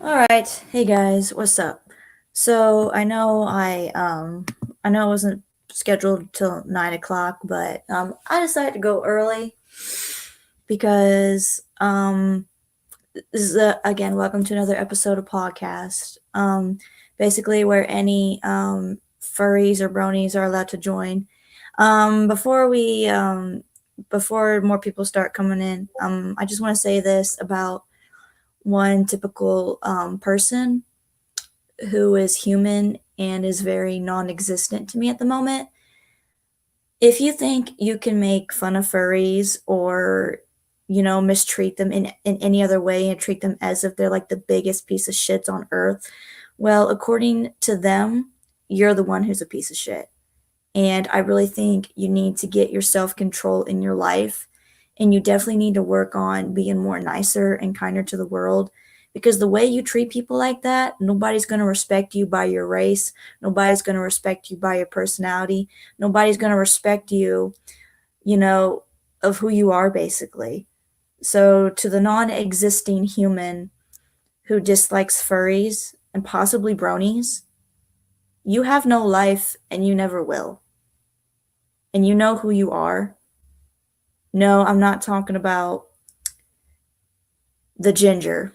All right, hey guys, what's up? So I know I wasn't scheduled till 9 o'clock, but I decided to go early because this is again welcome to another episode of PaWcAsT. Basically where any furries or bronies are allowed to join. Before more people start coming in, I just want to say this about one typical person who is human and is very non existent to me at the moment. If you think you can make fun of furries or, mistreat them in any other way and treat them as if they're like the biggest piece of shits on earth, well, according to them, you're the one who's a piece of shit. And I really think you need to get your self control in your life. And you definitely need to work on being more nicer and kinder to the world. Because the way you treat people like that, nobody's going to respect you by your race. Nobody's going to respect you by your personality. Nobody's going to respect you, of who you are, basically. So, to the non existing human who dislikes furries and possibly bronies, you have no life and you never will. And you know who you are. No, I'm not talking about the ginger.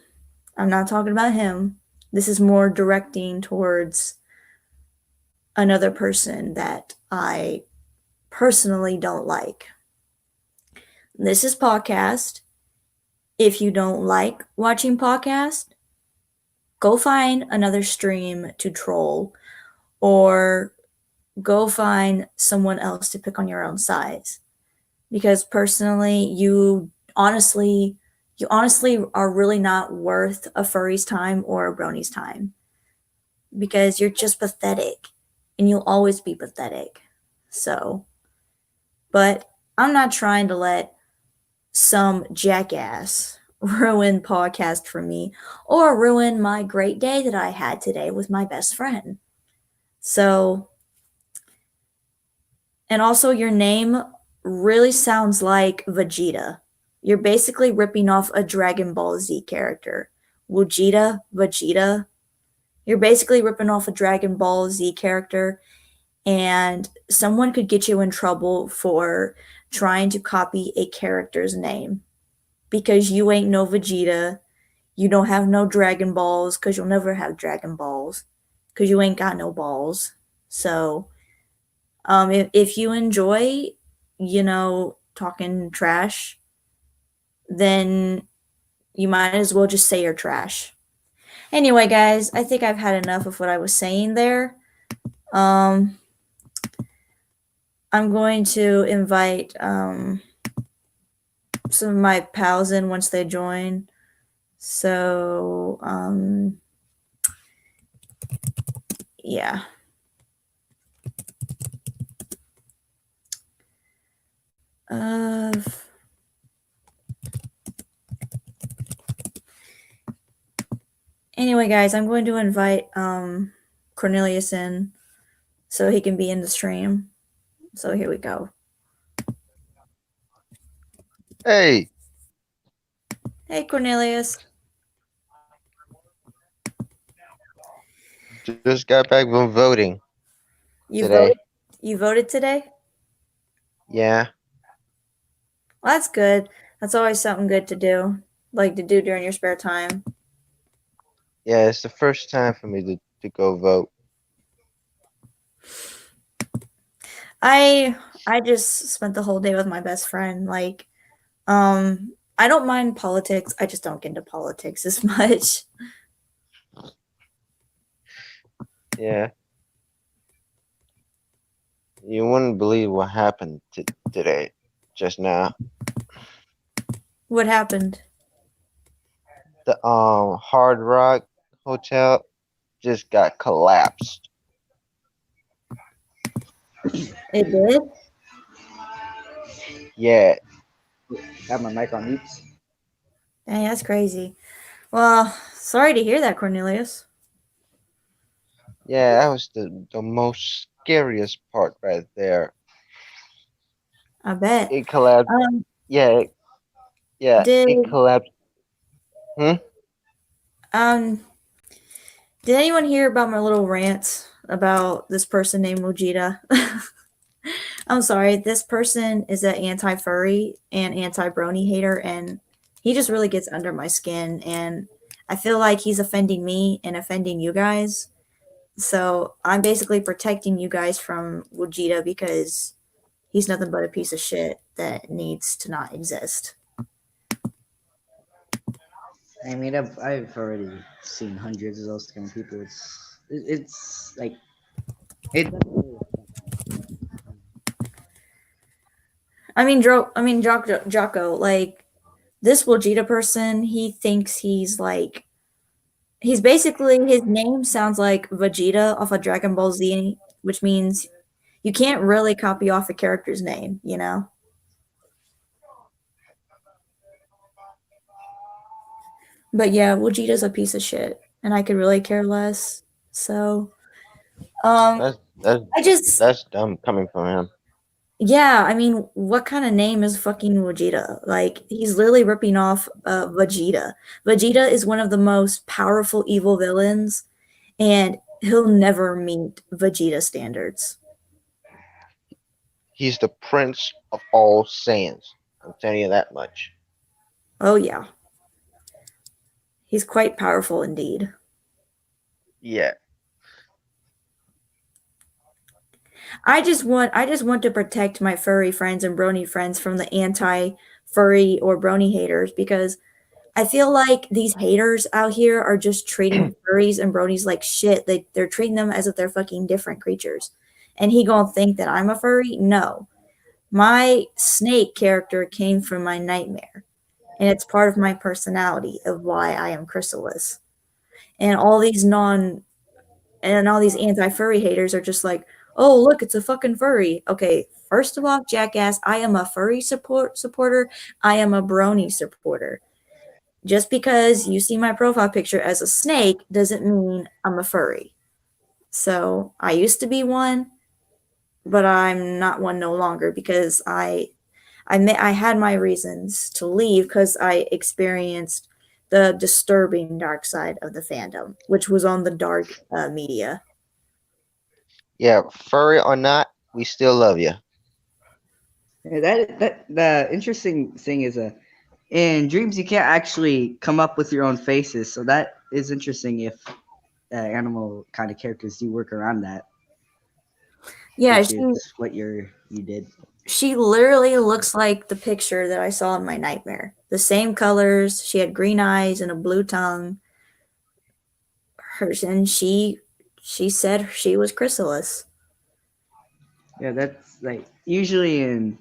I'm not talking about him. This is more directing towards another person that I personally don't like. This is PaWcAsT. If you don't like watching PaWcAsT, go find another stream to troll or go find someone else to pick on your own size. Because personally, you honestly are really not worth a furry's time or a brony's time because you're just pathetic and you'll always be pathetic. So, but I'm not trying to let some jackass ruin PaWcAsT for me or ruin my great day that I had today with my best friend. So, and also your name really sounds like Vegeta. You're basically ripping off a Dragon Ball Z character. Vegeta. You're basically ripping off a Dragon Ball Z character, and someone could get you in trouble for trying to copy a character's name because you ain't no Vegeta. You don't have no Dragon Balls because you'll never have Dragon Balls because you ain't got no balls. So, if you enjoy, talking trash, then you might as well just say you're trash. Anyway, guys, I think I've had enough of what I was saying there. Um, I'm going to invite some of my pals in once they join. So, yeah. Uh, anyway, guys, I'm going to invite Cornelius in so he can be in the stream. So here we go. Hey, Hey, Cornelius. just got back from voting You today. voted? You voted today? Yeah, Well, that's good. That's always something good to do, like to do during your spare time. yeah, it's the first time for me to go vote. I just spent the whole day with my best friend. I don't mind politics. I just don't get into politics as much. Yeah, you wouldn't believe what happened today, just now. What happened? The Hard Rock Hotel just got collapsed. It did? Yeah, Have my mic on mute. Dang, that's crazy. Well, sorry to hear that, Cornelius. yeah, that was the most scariest part right there. I bet. It collapsed. Um, Yeah, yeah, did it collapsed. Hmm. um Did anyone hear about my little rant about this person named Mujita? I'm sorry, this person is an anti-furry and anti-brony hater, and he just really gets under my skin, and I feel like he's offending me and offending you guys. So I'm basically protecting you guys from Mujita because he's nothing but a piece of shit that needs to not exist. I mean, I've already seen hundreds of those kind of people. It's like it doesn't really Jocko, like this Vegeta person, he thinks he's like he's basically his name sounds like Vegeta off of Dragon Ball Z, which means you can't really copy off a character's name, you know? But yeah, Vegeta's a piece of shit, and I could really care less. So, um, That's that's I just that's dumb coming from him. yeah, I mean, what kind of name is fucking Vegeta? Like, he's literally ripping off Vegeta. Vegeta is one of the most powerful evil villains, and he'll never meet Vegeta standards. He's the prince of all Saiyans. I'm telling you that much. Oh yeah, he's quite powerful indeed. Yeah. I just want to protect my furry friends and brony friends from the anti-furry or brony haters because I feel like these haters out here are just treating furries and bronies like shit. They're treating them as if they're fucking different creatures. And he gonna think that I'm a furry? No. My snake character came from my nightmare. And it's part of my personality of why I am chrysalis. And all these anti-furry haters are just like, oh look, it's a fucking furry. Okay, first of all, jackass, I am a furry supporter. I am a brony supporter. Just because you see my profile picture as a snake doesn't mean I'm a furry. So I used to be one, but I'm not one no longer because I had my reasons to leave because I experienced the disturbing dark side of the fandom, which was on the dark media. Yeah, furry or not, we still love you. yeah, that the interesting thing is in dreams you can't actually come up with your own faces, so that is interesting. If animal kind of characters do work around that, Yeah, which is what you did. she literally looks like the picture that I saw in my nightmare. The same colors. She had green eyes and a blue tongue. And she said she was chrysalis. Yeah, that's like usually in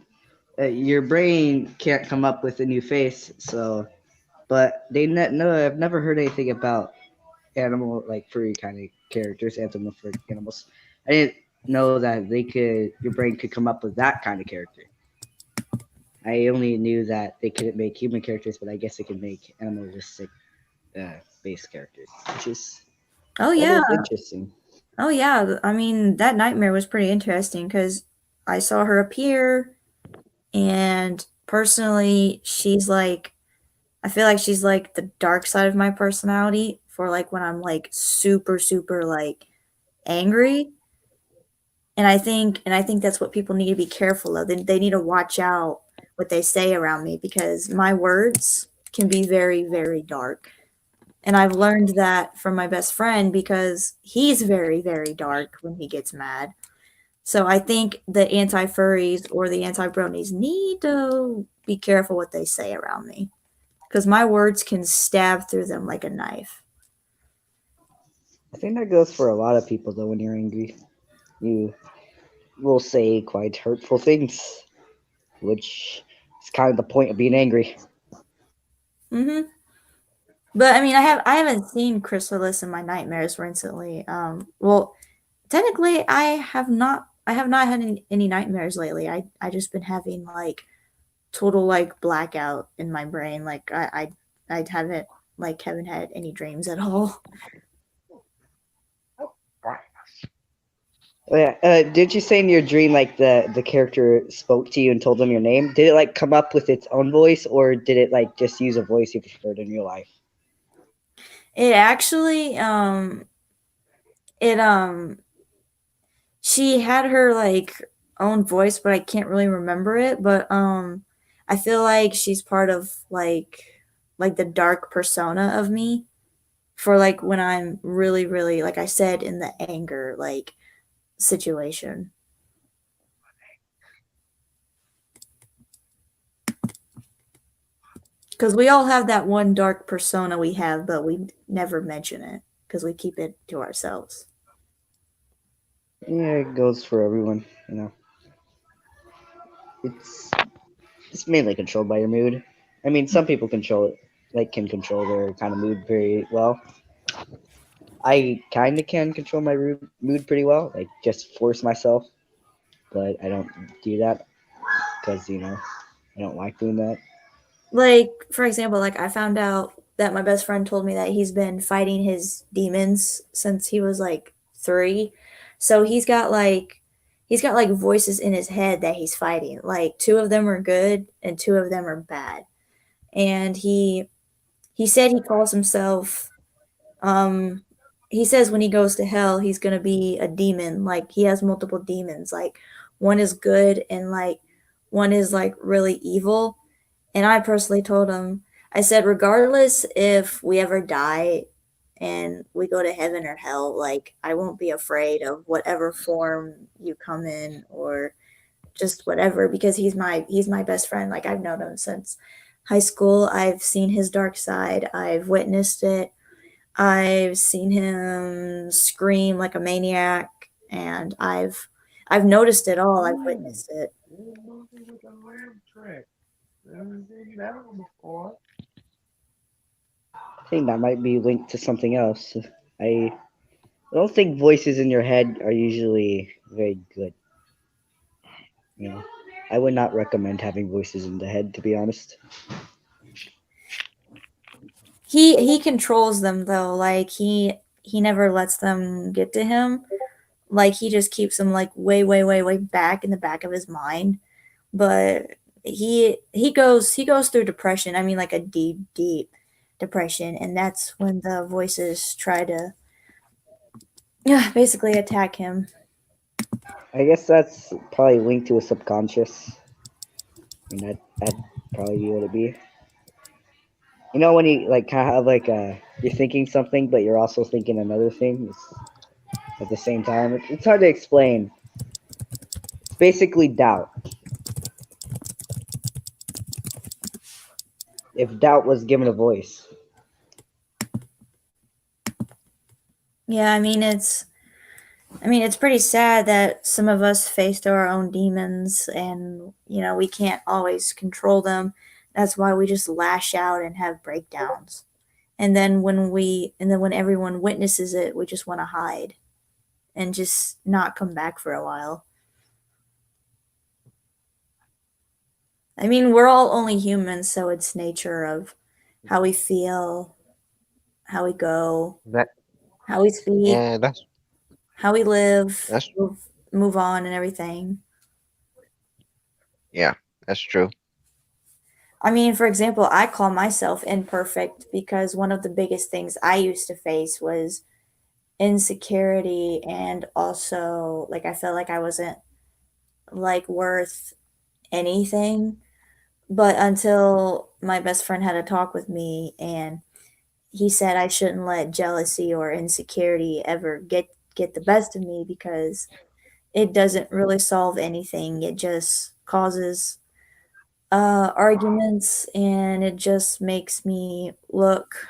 your brain can't come up with a new face, so but no, I've never heard anything about animal like furry kind of characters, animal furry animals. I didn't know that they could your brain could come up with that kind of character. I only knew that they couldn't make human characters, but I guess they can make animalistic based characters, which is Oh that yeah. is interesting. Oh yeah. I mean, that nightmare was pretty interesting because I saw her appear, and personally, I feel like she's like the dark side of my personality for like when I'm like super, super like angry. And I think that's what people need to be careful of. They need to watch out what they say around me because my words can be very, very dark. And I've learned that from my best friend because he's very, very dark when he gets mad. So I think the anti furries or the anti bronies need to be careful what they say around me because my words can stab through them like a knife. I think that goes for a lot of people though. When you're angry, you will say quite hurtful things, which is kind of the point of being angry. Hmm. But I mean, I haven't seen Chrysalis in my nightmares recently. Well, technically, I have not had any nightmares lately. I just been having like total like blackout in my brain. Like I haven't had any dreams at all. Oh, yeah. Did you say in your dream like the character spoke to you and told them your name? Did it like come up with its own voice, or did it like just use a voice you've heard in your life? It actually it she had her like own voice, but I can't really remember it. But I feel like she's part of like the dark persona of me for like when I'm really, really like I said in the anger like situation. Because we all have that one dark persona we have, but we never mention it because we keep it to ourselves. Yeah, it goes for everyone. You know, it's it's mainly controlled by your mood. I mean, some people control it, like can control their kind of mood very well. I kind of can control my mood pretty well, like just force myself, but I don't do that because I don't like doing that. Like, for example, like I found out that my best friend told me that he's been fighting his demons since he was like 3. So he's got like voices in his head that he's fighting. Like two of them are good and two of them are bad. And he said he calls himself um he says when he goes to hell he's going to be a demon. Like he has multiple demons. Like one is good and like one is like really evil. And I personally told him, I said, regardless if we ever die and we go to heaven or hell, like, I won't be afraid of whatever form you come in or just whatever because he's my best friend. Like I've known him since high school. I've seen his dark side. I've witnessed it. I've seen him scream like a maniac and I've noticed it all. I've witnessed it. I think that might be linked to something else. I don't think voices in your head are usually very good. You know, I would not recommend having voices in the head, to be honest. He controls them though. Like he never lets them get to him. Like he just keeps them like way way way way back in the back of his mind. But he goes through depression. I mean like a deep deep depression and that's when the voices try to yeah, basically attack him. I guess that's probably linked to a subconscious. I mean, that'd probably be what it be. You know, when you like kind of have like you're thinking something, but you're also thinking another thing at the same time. It's hard to explain. It's basically doubt. If doubt was given a voice. Yeah, I mean it's pretty sad that some of us face through our own demons and we can't always control them. That's why we just lash out and have breakdowns. And then when everyone witnesses it, we just want to hide and just not come back for a while. I mean, we're all only humans, so it's nature of how we feel, how we go, That how we speak, yeah, how we live, that's move on and everything. yeah, that's true. I mean, for example, I call myself imperfect because one of the biggest things I used to face was insecurity and also like I felt like I wasn't like worth anything. But until my best friend had a talk with me and he said I shouldn't let jealousy or insecurity ever get the best of me because it doesn't really solve anything. It just causes arguments and it just makes me look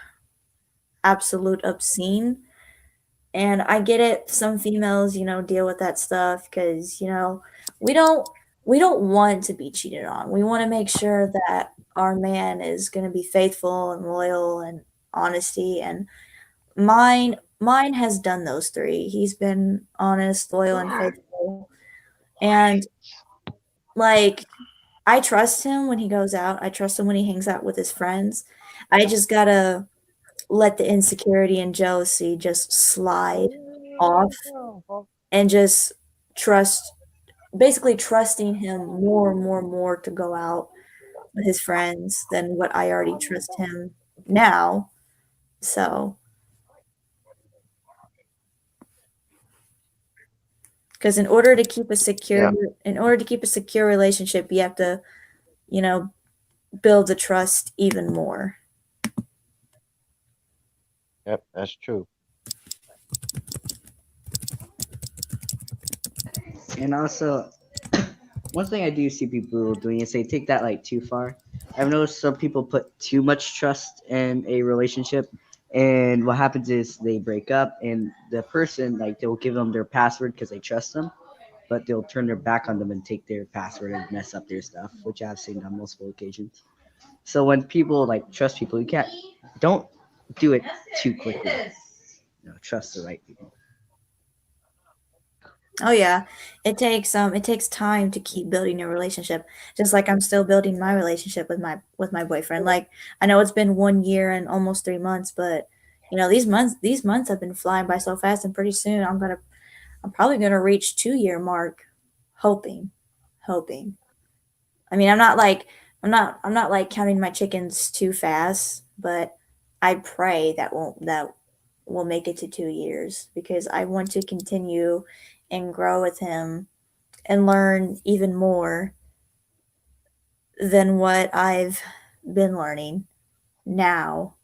absolute obscene. And I get it. Some females, deal with that stuff because, we don't we don't want to be cheated on. We want to make sure that our man is going to be faithful and loyal and honesty and mine has done those three. He's been honest, loyal and faithful. And like I trust him when he goes out. I trust him when he hangs out with his friends. I just got to let the insecurity and jealousy just slide off and just trust basically trusting him more and more and more to go out with his friends than what I already trust him now. So, Because in order to keep a Yeah. secure relationship, you have to, you know, build the trust even more. Yep. That's true. And also, one thing I do see people doing is they take that like too far. I've noticed some people put too much trust in a relationship, and what happens is they break up, and the person like they'll give them their password because they trust them, but they'll turn their back on them and take their password and mess up their stuff, which I've seen on multiple occasions. So when people like trust people, you can't don't do it too quickly. Trust the right people. Oh yeah, it takes time to keep building a relationship. Just like I'm still building my relationship with my boyfriend. Like I know it's been 1 year and almost 3 months, but these months have been flying by so fast, and pretty soon I'm probably gonna reach 2 year mark, hoping, hoping. I mean, I'm not like counting my chickens too fast, but I pray that we'll make it to 2 years because I want to continue and grow with him and learn even more than what I've been learning now,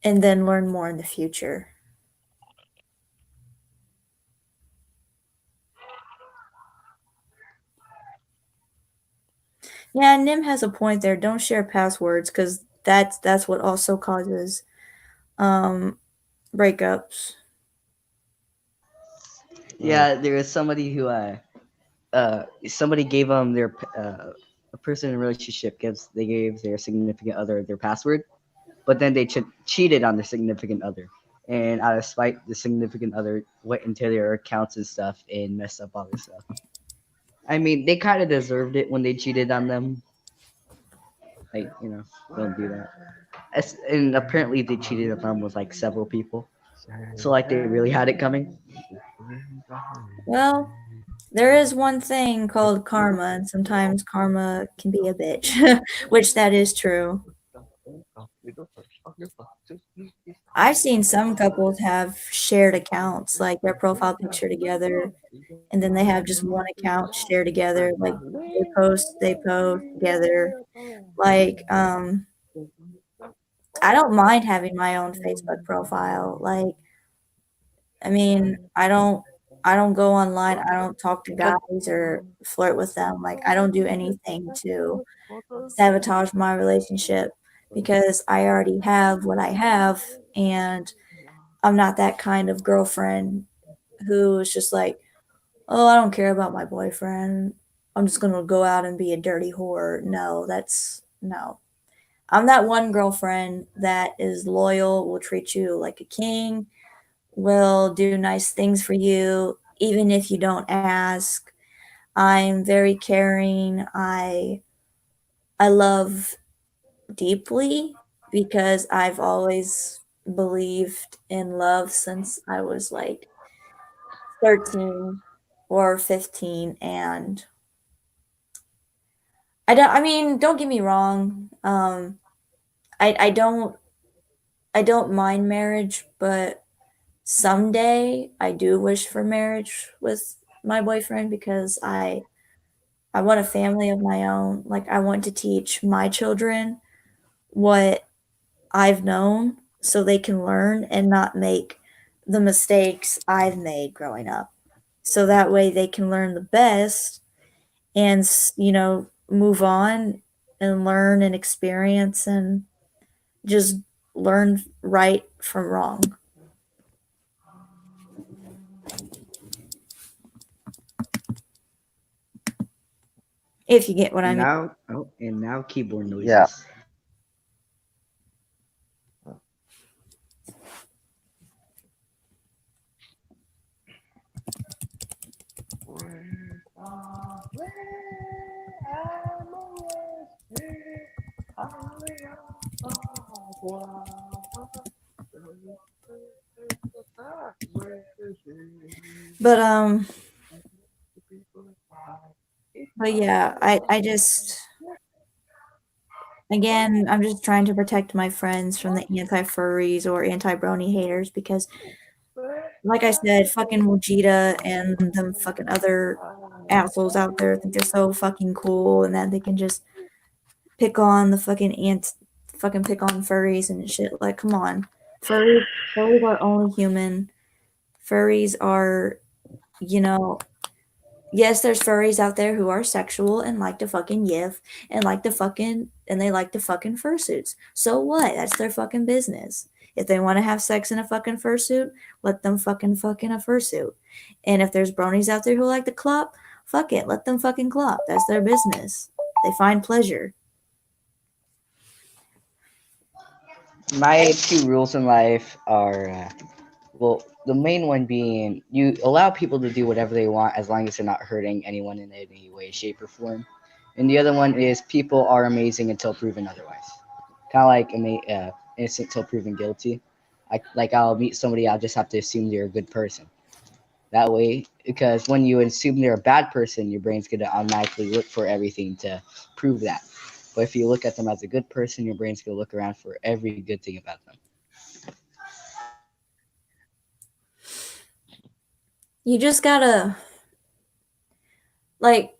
and then learn more in the future. Yeah, Nim has a point there. Don't share passwords because that's what also causes um breakups. Mm. Yeah, there was somebody who somebody gave them their a person in a relationship gives they gave their significant other their password, but then they cheated on their significant other, and out of spite, the significant other went into their accounts and stuff and messed up all their stuff. I mean, they kind of deserved it when they cheated on them. Like, don't do that. And apparently, they cheated on them with like several people. So like, they really had it coming. Well, there is one thing called karma, and sometimes karma can be a bitch, which that is true. I've seen some couples have shared accounts, like their profile picture together, and then they have just one account shared together. Like they post together. Like, I don't mind having my own Facebook profile. Like, I mean, I don't go online. I don't talk to guys or flirt with them. Like, I don't do anything to sabotage my relationship because I already have what I have, and I'm not that kind of girlfriend who is just like, "Oh, I don't care about my boyfriend. I'm just gonna go out and be a dirty whore." No, that's no. I'm that one girlfriend that is loyal, will treat you like a king, will do nice things for you, even if you don't ask. I'm very caring. I love deeply because I've always believed in love since I was like 13 or 15, and I mean, don't get me wrong. I I don't mind marriage, but someday I do wish for marriage with my boyfriend because I want a family of my own. Like I want to teach my children what I've known so they can learn and not make the mistakes I've made growing up. So that way they can learn the best and, move on and learn and experience and just learn right from wrong. If you get what I And mean. now keyboard Yeah. noises. But but yeah, I just again, I'm just trying to protect my friends from the anti furries or anti brony haters because like I said, fucking Mujita and them fucking other assholes out there think they're so fucking cool and that they can just pick on the fucking ants, fucking pick on furries and shit. Like, come on, furries are only human. Furries are, you know, yes, there's furries out there who are sexual and like to fucking yiff and like to fucking and they like to fucking fursuits. So what? That's their fucking business. If they want to have sex in a fucking fursuit, let them fuck in a fursuit. And if there's bronies out there who like to clop, fuck it, let them fucking clop. That's their business. They find pleasure. My two rules in life are, well, the main one being you allow people to do whatever they want as long as they're not hurting anyone in any way, shape, or form. And the other one is people are amazing until proven otherwise. Kind of like innocent till proven guilty. I'll meet somebody, I'll just have to assume they're a good person. That way, because when you assume they're a bad person, your brain's going to automatically look for everything to prove that. But if you look at them as a good person, your brain's going to look around for every good thing about them. You just gotta, like,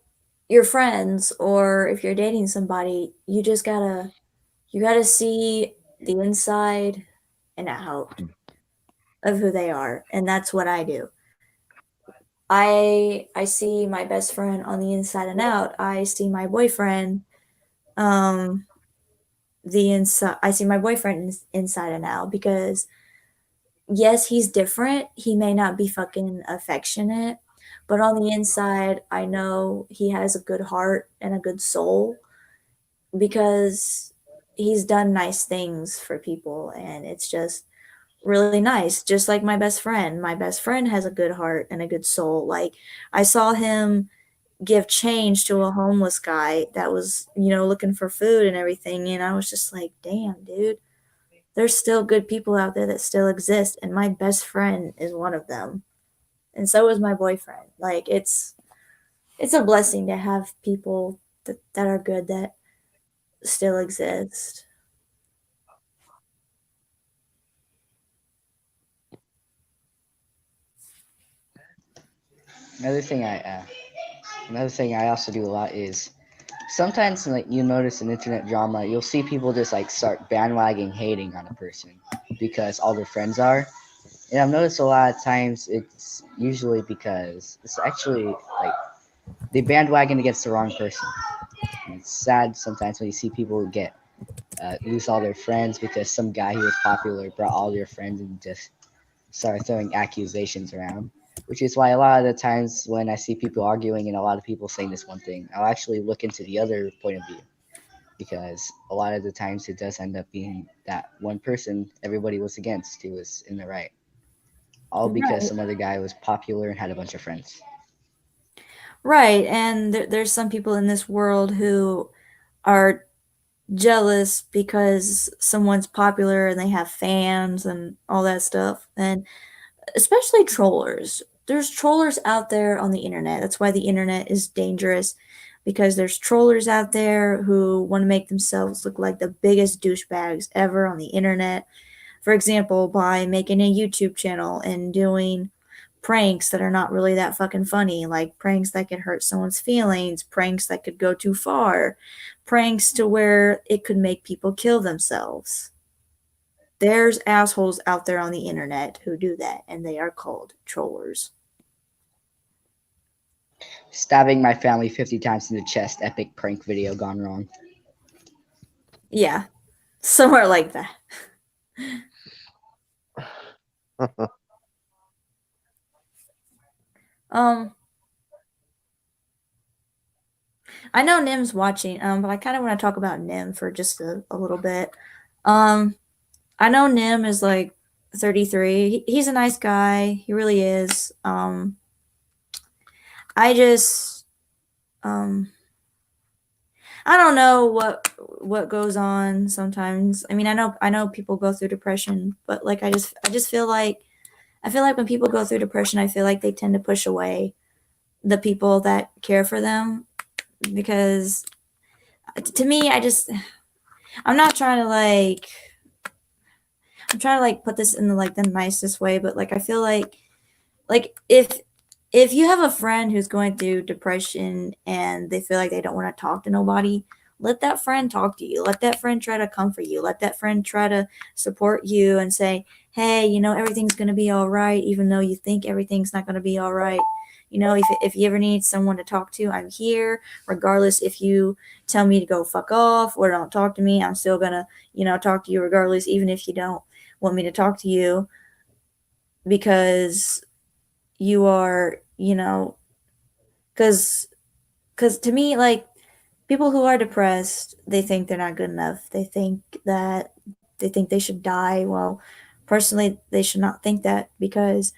your friends, or if you're dating somebody, you gotta see the inside and out of who they are, and that's what I do. I see my best friend on the inside and out. I see my boyfriend, um, the inside. I see my boyfriend inside and out because yes, he's different. He may not be fucking affectionate, but on the inside, I know he has a good heart and a good soul because he's done nice things for people, and it's just really nice. Just like my best friend. My best friend has a good heart and a good soul. Like, I saw him give change to a homeless guy that was, looking for food and everything. And I was just like, damn, dude, there's still good people out there that still exist. And my best friend is one of them. And so is my boyfriend. Like, it's a blessing to have people that are good that still exist. Another thing I uh, Another thing I also do a lot is sometimes like you notice in internet drama, you'll see people just like start bandwagon hating on a person because all their friends are. And I've noticed a lot of times it's usually because it's actually like they bandwagon against the wrong person. And it's sad sometimes when you see people get lose all their friends because some guy who was popular brought all their friends and just started throwing accusations around. Which is why a lot of the times when I see people arguing and a lot of people saying this one thing, I'll actually look into the other point of view because a lot of the times it does end up being that one person everybody was against who was in the right, all because Right. some other guy was popular and had a bunch of friends. Right. And there's some people in this world who are jealous because someone's popular and they have fans and all that stuff. And especially trollers. There's trollers out there on the internet. That's why the internet is dangerous because there's trollers out there who want to make themselves look like the biggest douchebags ever on the internet. For example, by making a YouTube channel and doing pranks that are not really that fucking funny, like pranks that could hurt someone's feelings, pranks that could go too far, pranks to where it could make people kill themselves. There's assholes out there on the internet who do that, and they are called trollers. Stabbing my family 50 times in the chest, epic prank video gone wrong. Yeah, somewhere like that. Um, I know Nim's watching, but I kind of want to talk about Nim for just a little bit. Um, I know Nim is like 33. He's a nice guy. He really is. I just, um, I don't know what goes on sometimes. I mean, I know people go through depression, but like I just feel like when people go through depression, I feel like they tend to push away the people that care for them because to me, I'm not trying to like I'm trying to like put this in the like the nicest way, but like I feel like if you have a friend who's going through depression and they feel like they don't want to talk to nobody, let that friend talk to you. Let that friend try to comfort you. Let that friend try to support you and say, hey, you know, everything's going to be all right, even though you think everything's not going to be all right. You know, if you ever need someone to talk to, I'm here. Regardless if you tell me to go fuck off or don't talk to me, I'm still going to, you know, talk to you regardless, even if you don't want me to talk to you, because you are, you know, because to me, like, people who are depressed, they think they're not good enough. They think they should die. Well, personally, they should not think that, because,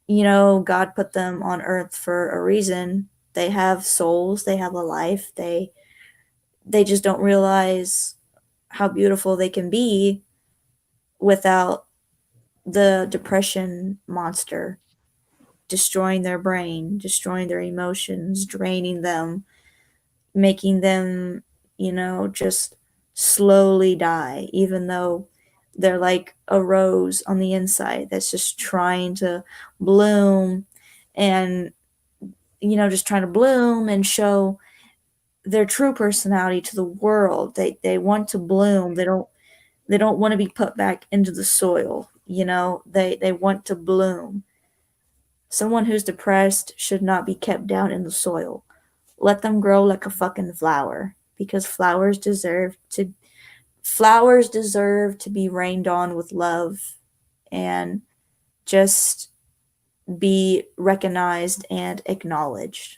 you know, God put them on earth for a reason. They have souls, they have a life. They just don't realize how beautiful they can be without the depression monster destroying their brain, destroying their emotions, draining them, making them, you know, just slowly die, even though they're like a rose on the inside that's just trying to bloom and, you know, just trying to bloom and show their true personality to the world. They want to bloom. They don't want to be put back into the soil, you know. They want to bloom. Someone who's depressed should not be kept down in the soil. Let them grow like a fucking flower, because flowers deserve to be rained on with love and just be recognized and acknowledged.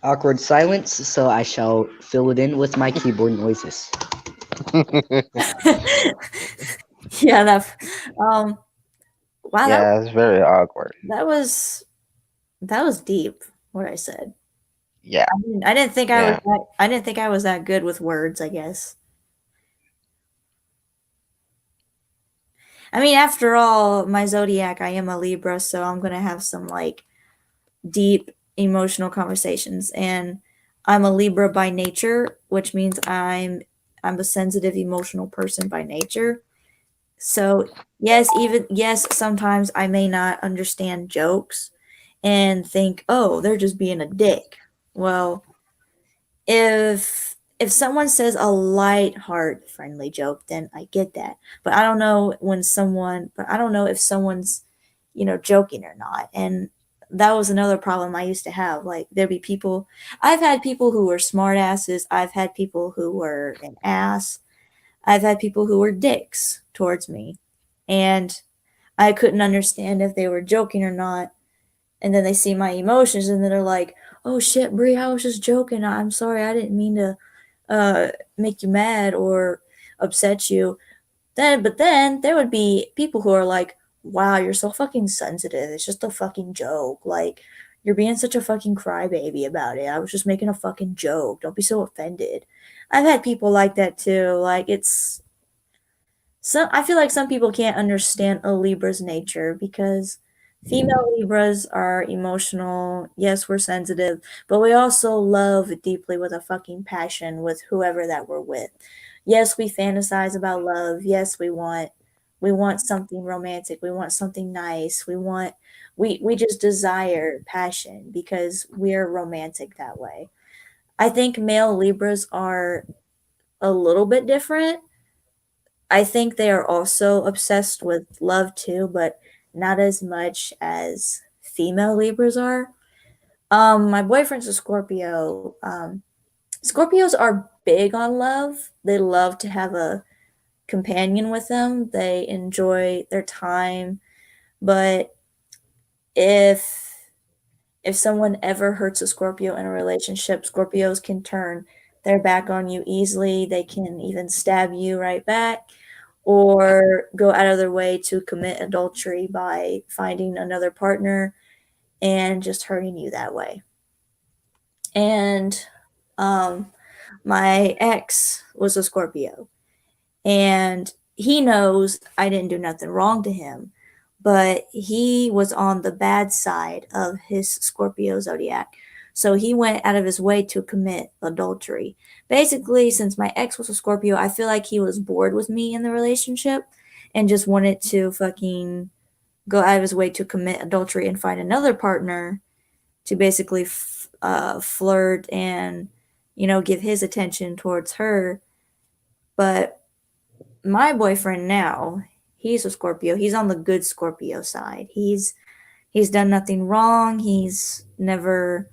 Awkward silence, so I shall fill it in with my keyboard noises. Yeah, that wow, Yeah, it's very awkward. that was that was deep what I said. Yeah, I didn't think yeah. I didn't think I was that good with words, I guess. I mean, after all, my zodiac, I am a Libra, so I'm going to have some like deep emotional conversations, and I'm a Libra by nature, which means I'm a sensitive emotional person by nature. So, yes, sometimes I may not understand jokes and think, "Oh, they're just being a dick." Well, if someone says a light heart friendly joke, then I get that. But I don't know if someone's, you know, joking or not. And that was another problem I used to have. Like, there'd be people, I've had people who were smart asses, I've had people who were an ass, I've had people who were dicks towards me. And I couldn't understand if they were joking or not. And then they see my emotions and then they're like, "Oh shit, Brie, I was just joking. I'm sorry. I didn't mean to make you mad or upset you." But then there would be people who are like, "Wow, you're so fucking sensitive. It's just a fucking joke. Like, you're being such a fucking crybaby about it. I was just making a fucking joke. Don't be so offended." I've had people like that too. Like, it's I feel like some people can't understand a Libra's nature, because female Libras are emotional. Yes, we're sensitive, but we also love deeply with a fucking passion with whoever that we're with. Yes, we fantasize about love. Yes, we want something romantic. We want something nice. We just desire passion because we're romantic that way. I think male Libras are a little bit different. I think they are also obsessed with love too, but not as much as female Libras are. My boyfriend's a Scorpio. Scorpios are big on love. They love to have a companion with them. They enjoy their time, but if if someone ever hurts a Scorpio in a relationship, Scorpios can turn their back on you easily. They can even stab you right back or go out of their way to commit adultery by finding another partner and just hurting you that way. And um, my ex was a Scorpio, and he knows I didn't do nothing wrong to him, but he was on the bad side of his Scorpio zodiac. So he went out of his way to commit adultery. Basically, since my ex was a Scorpio, I feel like he was bored with me in the relationship and just wanted to fucking go out of his way to commit adultery and find another partner to basically flirt and, give his attention towards her. But my boyfriend now, he's a Scorpio. He's on the good Scorpio side. He's done nothing wrong. He's never,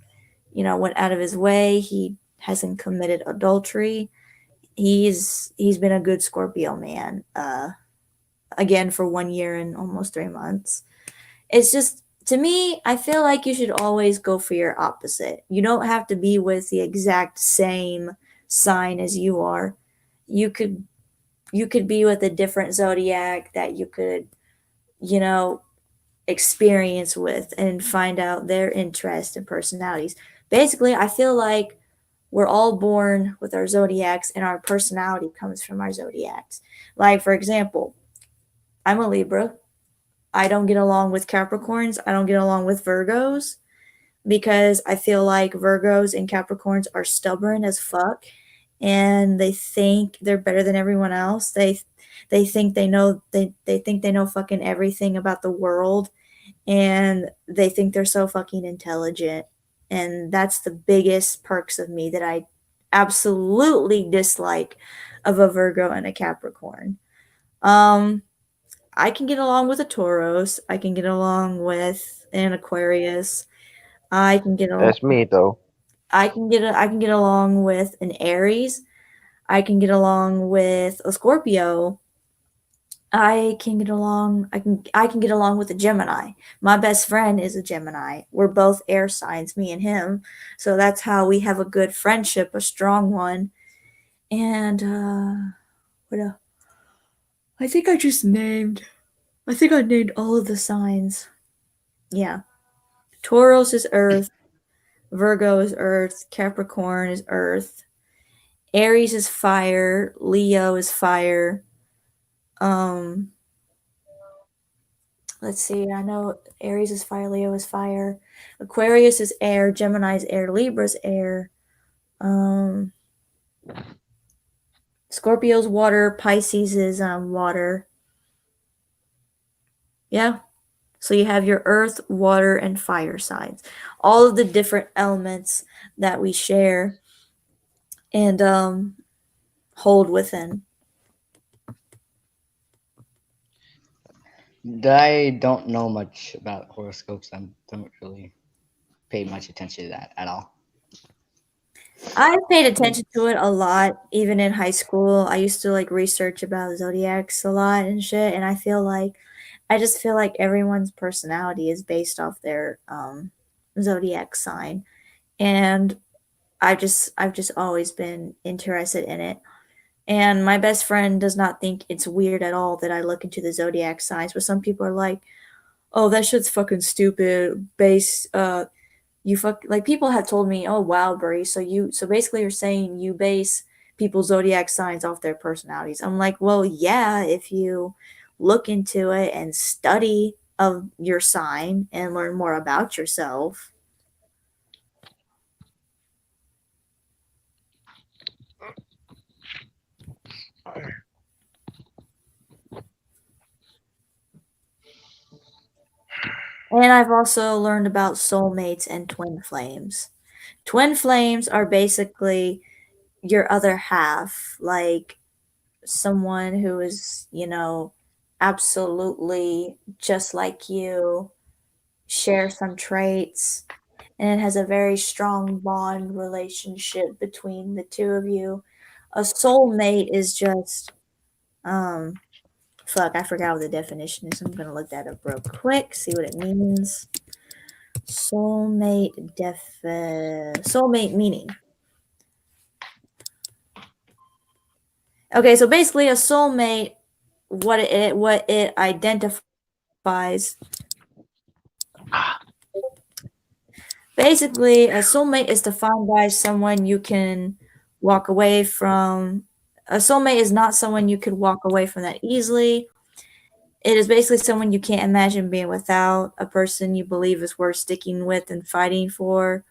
went out of his way. He hasn't committed adultery. He's been a good Scorpio man. Again for 1 year and almost 3 months. It's just, to me, I feel like you should always go for your opposite. You don't have to be with the exact same sign as you are. You could be with a different zodiac that you could, you know, experience with and find out their interests and personalities. Basically, I feel like we're all born with our zodiacs and our personality comes from our zodiacs. Like, for example, I'm a Libra. I don't get along with Capricorns. I don't get along with Virgos because I feel like Virgos and Capricorns are stubborn as fuck and they think they're better than everyone else. They think they think they know fucking everything about the world and they think they're so fucking intelligent. And that's the biggest perks of me that I absolutely dislike of a Virgo and a Capricorn. Um I can get along with a Taurus. I can get along with an Aquarius. I can get along That's me though. I can get along with an Aries. I can get along with a Scorpio. I can get along with a Gemini. My best friend is a Gemini. We're both air signs, me and him. So that's how we have a good friendship, a strong one. And what else? I think I just named I think I named all of the signs. Yeah. Taurus is earth, Virgo is earth, Capricorn is earth, Aries is fire, Leo is fire. Um let's see, I know Aries is fire, Leo is fire, Aquarius is air, Gemini is air, Libra is air. Um Scorpio's water, Pisces is water. Yeah. So you have your earth, water, and fire signs. All of the different elements that we share and hold within. I don't know much about horoscopes. I don't really pay much attention to that at all. I paid attention to it a lot, even in high school. I used to like research about zodiacs a lot and shit, and I just feel like everyone's personality is based off their zodiac sign, and I've just always been interested in it. And my best friend does not think it's weird at all that I look into the zodiac signs, but some people are like, "Oh, that shit's fucking stupid." You fuck like people have told me, "Oh wow, Brie, so basically you're saying you base people's zodiac signs off their personalities." I'm like, "Well, yeah, if you look into it and study of your sign and learn more about yourself." And I've also learned about soulmates and twin flames. Twin flames are basically your other half, like someone who is, absolutely just like you, share some traits, and it has a very strong bond relationship between the two of you. A soulmate is just, um, fuck, I forgot what the definition is. I'm gonna look that up real quick, see what it means. Soulmate meaning. Okay, so basically a soulmate, what it identifies. Basically, a soulmate is defined by someone you can walk away from. A soulmate is not someone you could walk away from that easily. It is basically someone you can't imagine being without, a person you believe is worth sticking with and fighting for.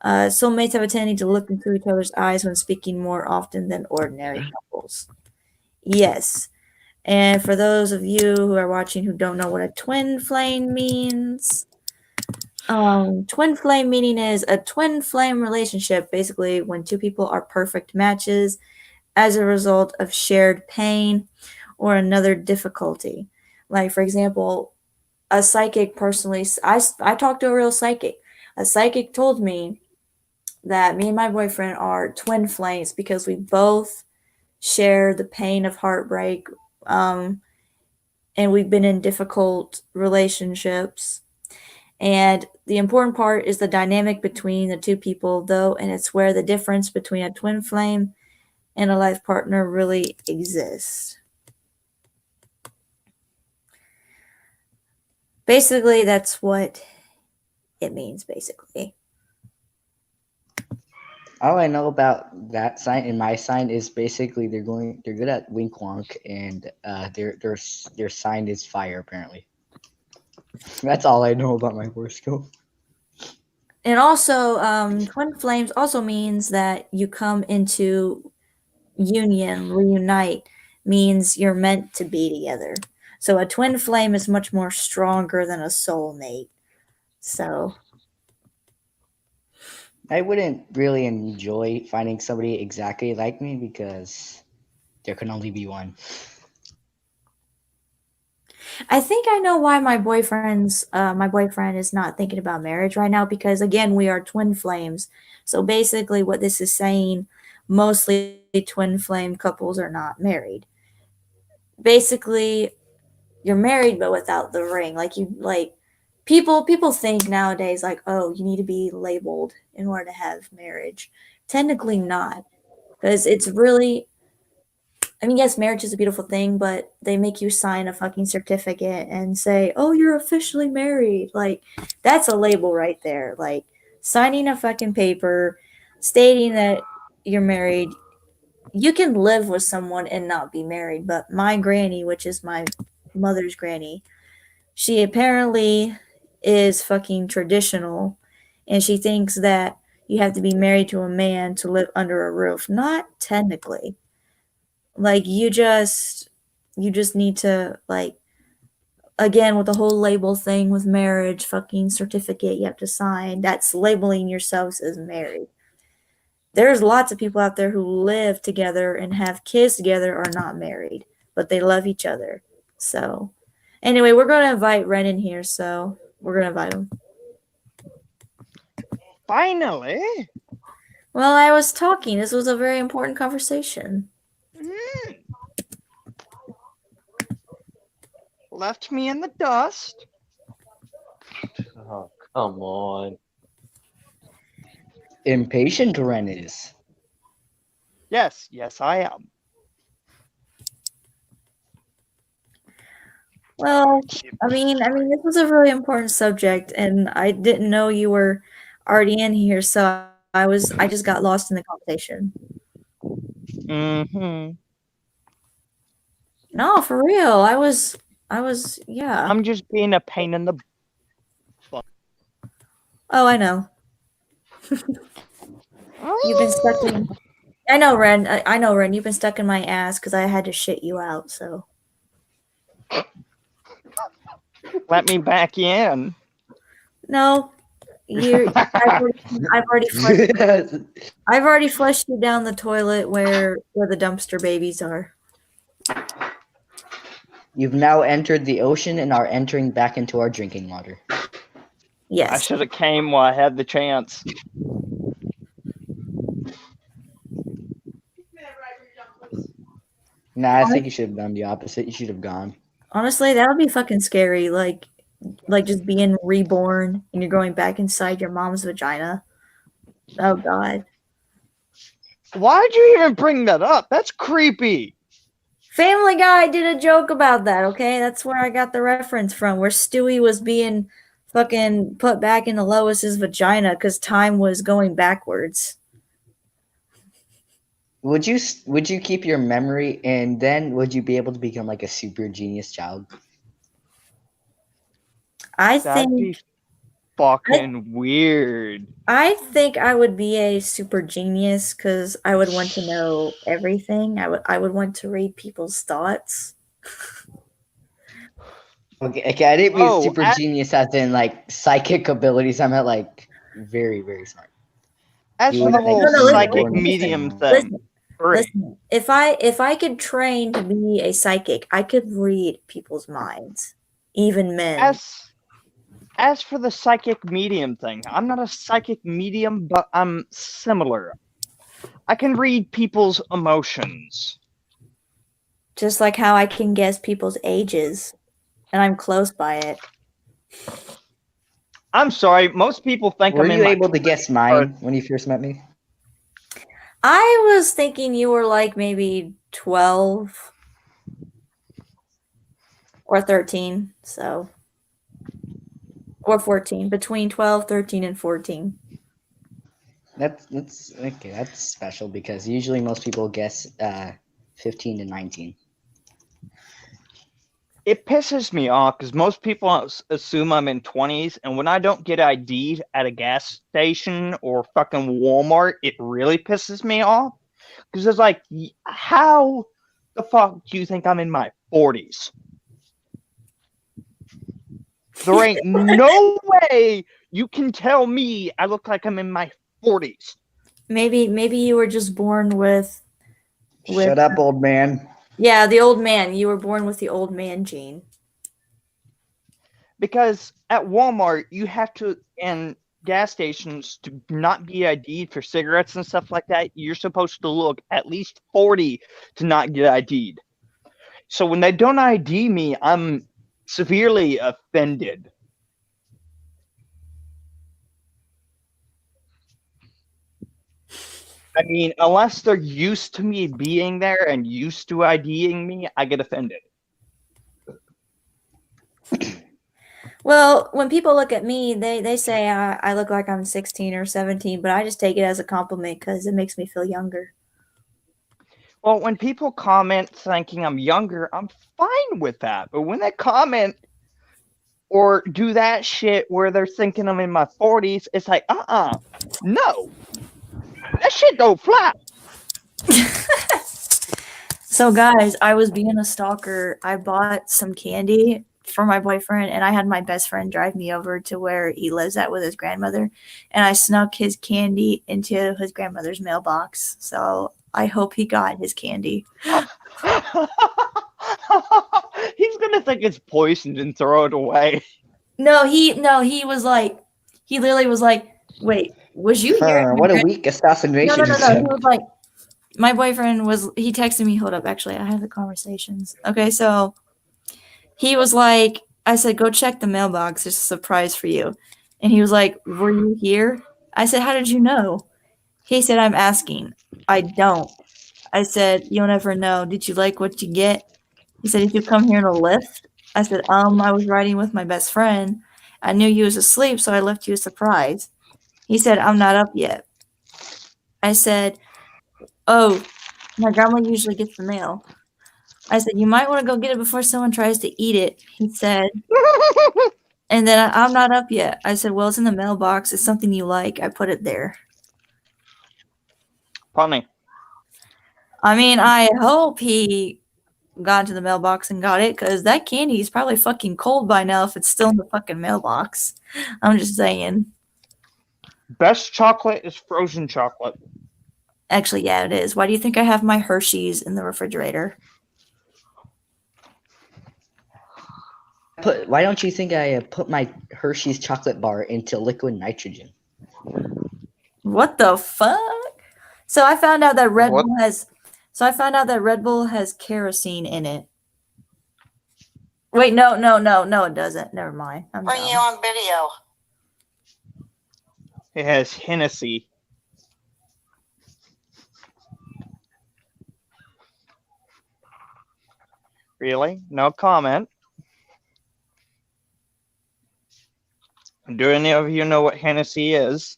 Soulmates have a tendency to look into each other's eyes when speaking more often than ordinary couples. Yes. And for those of you who are watching who don't know what a twin flame means, twin flame meaning is a twin flame relationship, basically when two people are perfect matches as a result of shared pain or another difficulty. Like, for example, a psychic personally, I talked to a real psychic. A psychic told me that me and my boyfriend are twin flames because we both share the pain of heartbreak, and we've been in difficult relationships. And the important part is the dynamic between the two people, though, and it's where the difference between a twin flame and a life partner really exists. Basically, that's what it means, basically. All I know about that sign and my sign is basically they're good at wink wonk, and their sign is fire apparently. That's all I know about my horoscope. And also, twin flames also means that you come into union, reunite, means you're meant to be together. So a twin flame is much more stronger than a soulmate. So I wouldn't really enjoy finding somebody exactly like me because there can only be one. I think I know why my boyfriend is not thinking about marriage right now, because again we are twin flames. So basically, what this is saying, mostly twin flame couples are not married. Basically, you're married but without the ring. People think nowadays like, oh, you need to be labeled in order to have marriage. Technically not, because it's really, I mean, yes, marriage is a beautiful thing, but they make you sign a fucking certificate and say, "Oh, you're officially married." Like, that's a label right there. Like, signing a fucking paper stating that you're married. You can live with someone and not be married, but my granny, which is my mother's granny, she apparently is fucking traditional, and she thinks that you have to be married to a man to live under a roof. Not technically. Like, you just need to, like, again, with the whole label thing with marriage, fucking certificate you have to sign, that's labeling yourselves as married. There's lots of people out there who live together and have kids together are not married, but they love each other. So, anyway, we're going to invite Ren in here, so we're going to invite him. Finally. Well, I was talking. This was a very important conversation. Left me in the dust. Oh, come on. Impatient Ren is. Yes, I am. Well, I mean, this was a really important subject, and I didn't know you were already in here, so I just got lost in the conversation. Mm-hmm. No, for real. Yeah. I'm just being a pain in the. Oh, I know. You've been stuck in. I know, Ren. I know, Ren. You've been stuck in my ass because I had to shit you out. So. Let me back in. No, I've already flushed you down the toilet where the dumpster babies are. You've now entered the ocean and are entering back into our drinking water. I Yes. should have came while I had the chance. Nah, I think you should have done the opposite. You should have gone. Honestly, that would be fucking scary. Like just being reborn and you're going back inside your mom's vagina. Oh God. Why'd you even bring that up? That's creepy. Family Guy did a joke about that, okay? That's where I got the reference from, where Stewie was being fucking put back into Lois's vagina because time was going backwards. would you keep your memory, and then would you be able to become like a super genius child? I That'd be think fucking weird. I think I would be a super genius because I would want to know everything. I would want to read people's thoughts. Okay, I didn't mean Oh, super genius as in like psychic abilities. I meant like very, very smart. as You for would the like whole No, no, be listen, psychic born with medium some. thing, listen, great. listen. If I could train to be a psychic, I could read people's minds, even men. As for the psychic medium thing, I'm not a psychic medium, but I'm similar. I can read people's emotions. Just like how I can guess people's ages, and I'm close by it. I'm sorry, most people think Were I'm in you my able to guess mine when you first met me? I was thinking you were like maybe 12 or 13, so or 14, between 12, 13, and 14. That's okay. That's special because usually most people guess 15 to 19. It pisses me off because most people assume I'm in 20s, and when I don't get ID'd at a gas station or fucking Walmart, it really pisses me off. Because it's like, how the fuck do you think I'm in my 40s? There ain't no way you can tell me I look like I'm in my 40s. Maybe you were just born with Shut up, old man. yeah, the old man. You were born with the old man gene. Because at Walmart, you have to, and gas stations, to not be ID'd for cigarettes and stuff like that, you're supposed to look at least 40 to not get ID'd. So when they don't ID me, I'm severely offended. I mean, unless they're used to me being there and used to IDing me, I get offended. Well, when people look at me, they say I look like I'm 16 or 17, but I just take it as a compliment because it makes me feel younger. Well, when people comment thinking I'm younger, I'm fine with that. But when they comment or do that shit where they're thinking I'm in my 40s, it's like, no. That shit don't fly. So, guys, I was being a stalker. I bought some candy for my boyfriend, and I had my best friend drive me over to where he lives at with his grandmother, and I snuck his candy into his grandmother's mailbox. So, I hope he got his candy. He's gonna think it's poisoned and throw it away. No, he was like, he literally was like, wait, was you here? What a weak assassination No. He attempt. was like, my boyfriend was, he texted me, hold up, actually, I have the conversations. Okay, so he was like, I said, go check the mailbox. There's a surprise for you. And he was like, were you here? I said, how did you know? He said, I'm asking. I don't. I said, you'll never know. Did you like what you get? He said, did you come here in a lift? I said, I was riding with my best friend. I knew you was asleep, so I left you a surprise. He said, I'm not up yet. I said, oh, my grandma usually gets the mail. I said, you might want to go get it before someone tries to eat it. He said, and then I'm not up yet. I said, well, it's in the mailbox. It's something you like. I put it there. Funny. I mean, I hope he got into the mailbox and got it because that candy is probably fucking cold by now if it's still in the fucking mailbox. I'm just saying. Best chocolate is frozen chocolate. Actually, yeah, it is. Why do you think I have my Hershey's in the refrigerator? Why don't you think I put my Hershey's chocolate bar into liquid nitrogen? What the fuck? So I found out that Red What? Bull has. So I found out that Red Bull has kerosene in it. Wait, no, it doesn't. Never mind. I'm Bring you dumb. on video. It has Hennessy. Really? No comment. Do any of you know what Hennessy is?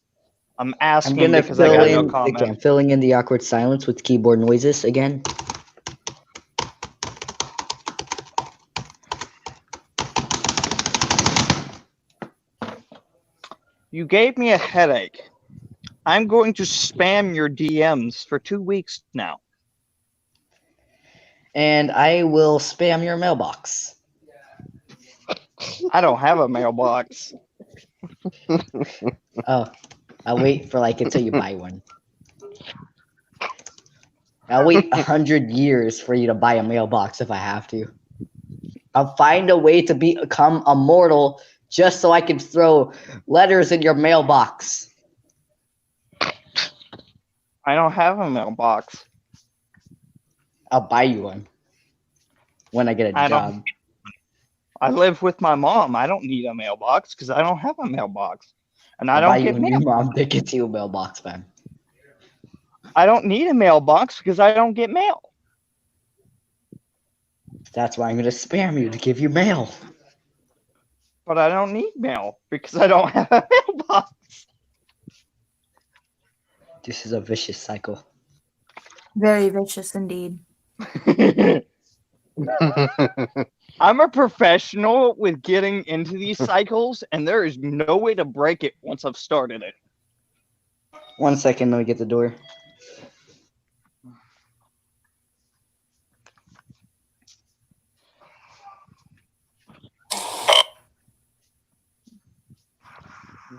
I'm I'm asking gonna because I got no I'm comment. filling in the awkward silence with keyboard noises again. You gave me a headache. I'm going to spam your DMs for 2 weeks now. And I will spam your mailbox. I don't have a mailbox. Oh, I'll wait for like until you buy one. I'll wait 100 years for you to buy a mailbox if I have to. I'll find a way to become immortal just so I can throw letters in your mailbox. I don't have a mailbox. I'll buy you one when I get a I don't- job. I live with my mom. I don't need a mailbox because I don't have a mailbox. And I I'll buy don't you get a new mail. mom to get you a mailbox, man. I don't need a mailbox because I don't get mail. That's why I'm gonna spam you to give you mail. But I don't need mail because I don't have a mailbox. This is a vicious cycle. Very vicious indeed. I'm a professional with getting into these cycles, and there is no way to break it once I've started it. 1 second, let me get the door.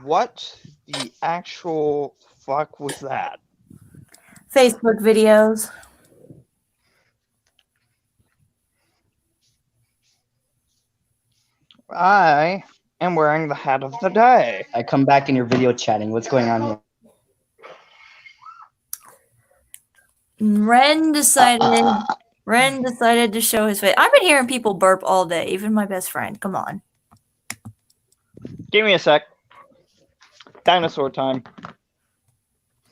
What the actual fuck was that? Facebook videos. I am wearing the hat of the day. I come back in your video chatting. What's going on here? Ren decided to show his face. I've been hearing people burp all day, even my best friend. Come on. Give me a sec. Dinosaur time.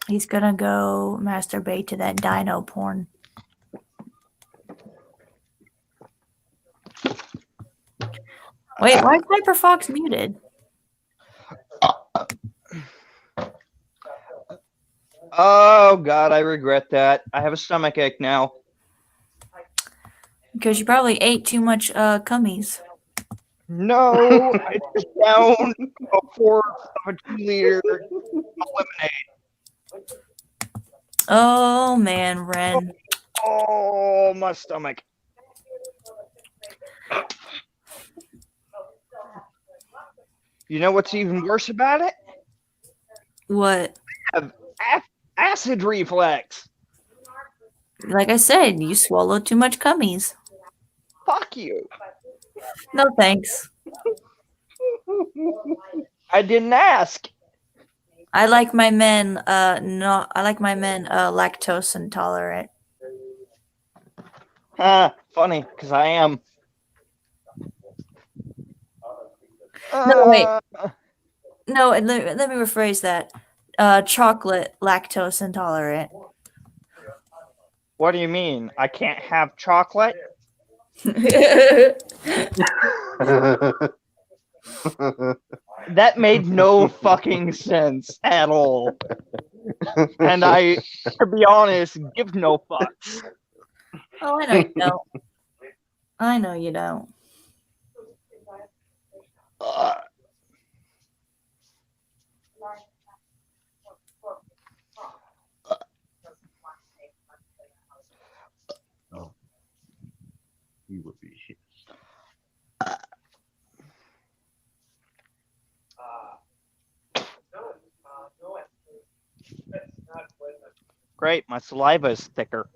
He's gonna go masturbate to that dino porn. Wait, why is Hyper Fox muted? Oh god, I regret that. I have a stomach ache now. Because you probably ate too much cummies. No, I just down a fourth of a 2-liter lemonade. Oh man, Ren. Oh, my stomach. You know what's even worse about it? What? I have acid reflex. Like I said, you swallowed too much cummies. Fuck you. No thanks. I didn't ask. I like my men lactose intolerant. Funny, because I am. No, wait. No, let me rephrase that. Chocolate lactose intolerant. What do you mean? I can't have chocolate? That made no fucking sense at all. And I, to be honest, give no fucks. Oh, I know you don't. I know you don't. He would be his. Great, my saliva is thicker.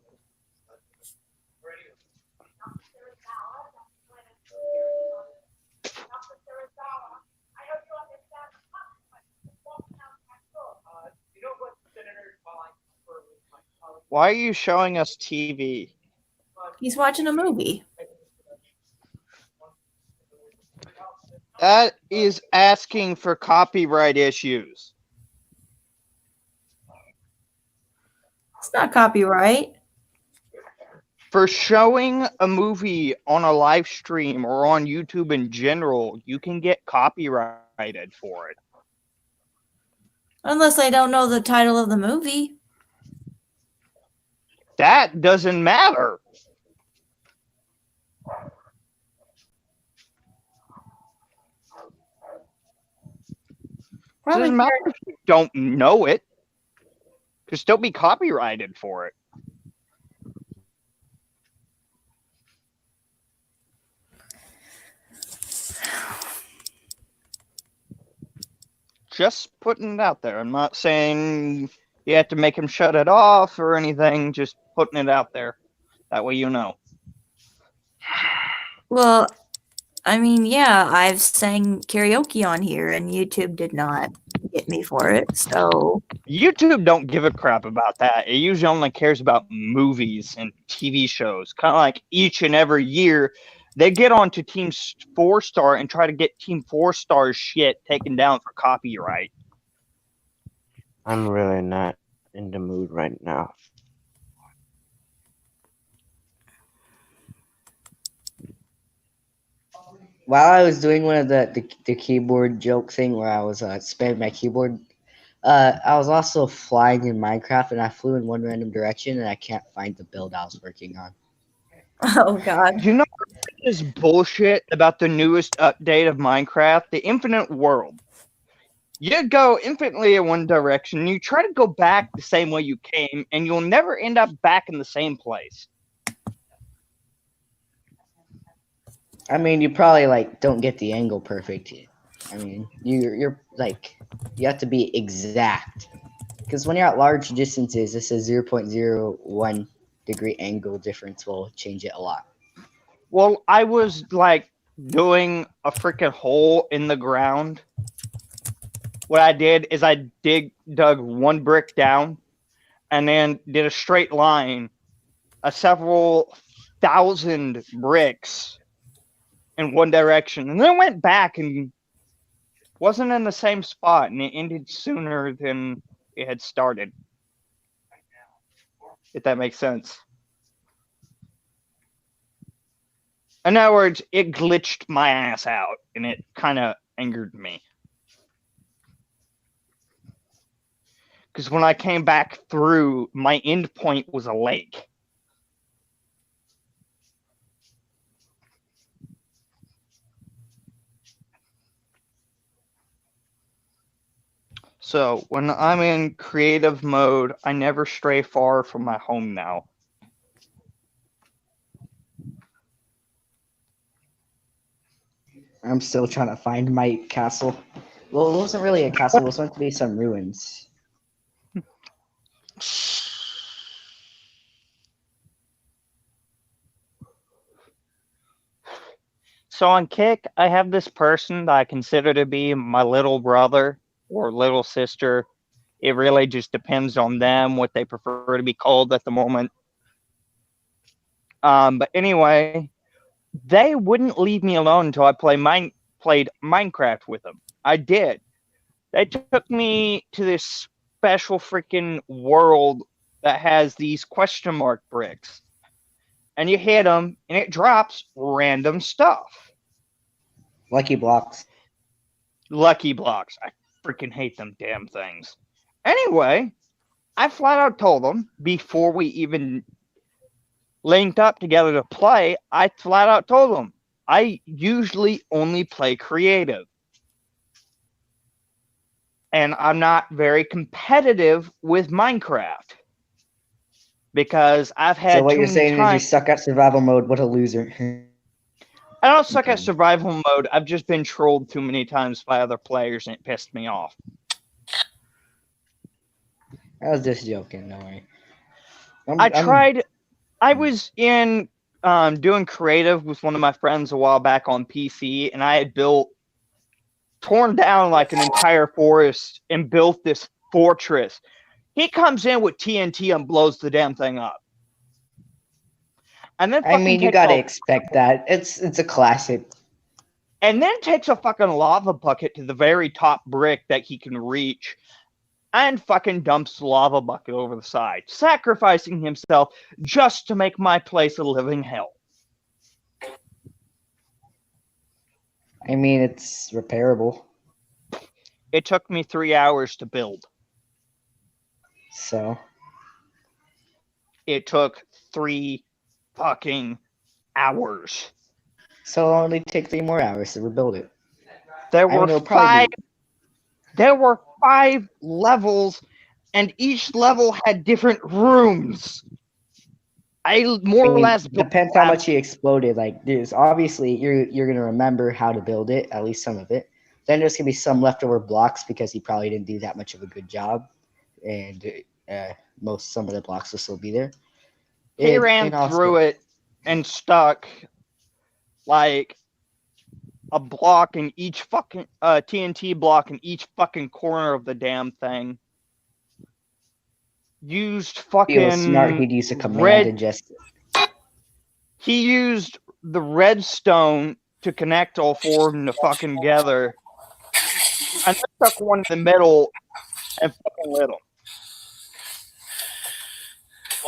Why are you showing us TV? He's watching a movie. That is asking for copyright issues. It's not copyright. For showing a movie on a live stream or on YouTube in general, you can get copyrighted for it. Unless I don't know the title of the movie. That doesn't matter. Probably Doesn't matter if you don't know it. Because don't be copyrighted for it. Just putting it out there. I'm not saying you have to make him shut it off or anything. Just putting it out there. That way you know. Well, I mean, yeah, I've sang karaoke on here and YouTube did not get me for it. So, YouTube don't give a crap about that. It usually only cares about movies and TV shows. Kind of like each and every year, they get onto Team 4-star and try to get Team 4-star's shit taken down for copyright. I'm really not in the mood right now. While I was doing one of the keyboard joke thing where I was spamming my keyboard, I was also flying in Minecraft and I flew in one random direction and I can't find the build I was working on. oh god. You know this bullshit about the newest update of Minecraft, the Infinite World. You go infinitely in one direction, you try to go back the same way you came, and you'll never end up back in the same place. I mean, you probably like don't get the angle perfect. I mean, you're like you have to be exact because when you're at large distances, this is 0.01 degree angle difference will change it a lot. Well, I was like doing a freaking hole in the ground. What I did is I dug one brick down and then did a straight line, several thousand bricks in one direction, and then went back and wasn't in the same spot, and it ended sooner than it had started. If that makes sense. In other words, it glitched my ass out, and it kind of angered me. Because when I came back through, my end point was a lake. So when I'm in creative mode, I never stray far from my home now. I'm still trying to find my castle. Well, it wasn't really a castle. It was meant to be some ruins. So on Kick, I have this person that I consider to be my little brother or little sister. It really just depends on them, what they prefer to be called at the moment. But anyway, they wouldn't leave me alone until I played Minecraft with them. I did. They took me to this special freaking world that has these question mark bricks. And you hit them, and it drops random stuff. Lucky blocks. Lucky blocks. I freaking hate them damn things. Anyway, I flat out told them before we even linked up together to play, I flat out told them I usually only play creative. And I'm not very competitive with Minecraft. Because I've had So what too you're many saying times. is you suck at survival mode. What a loser. I don't suck Okay. at survival mode. I've just been trolled too many times by other players and it pissed me off. I was just joking. Don't worry. I was in doing creative with one of my friends a while back on PC, and I had torn down like an entire forest and built this fortress. He comes in with TNT and blows the damn thing up. And then I mean, you gotta expect that. It's a classic. And then takes a fucking lava bucket to the very top brick that he can reach and fucking dumps the lava bucket over the side, sacrificing himself just to make my place a living hell. I mean, it's repairable. It took me 3 hours to build. So It took 3 fucking hours. so it'll only take 3 more hours to rebuild it. There I were mean, it'll probably be, 5 levels, and each level had different rooms. I more or less built depends how much he exploded. Like, there's obviously you're gonna remember how to build it, at least some of it. Then there's gonna be some leftover blocks because he probably didn't do that much of a good job, and some of the blocks will still be there. He ran through it and stuck like a block in each fucking TNT block in each fucking corner of the damn thing. Used fucking He was smart. He'd use a command red. to just. He used the redstone to connect all 4 of them to fucking together, and then stuck one in the middle and fucking lit them.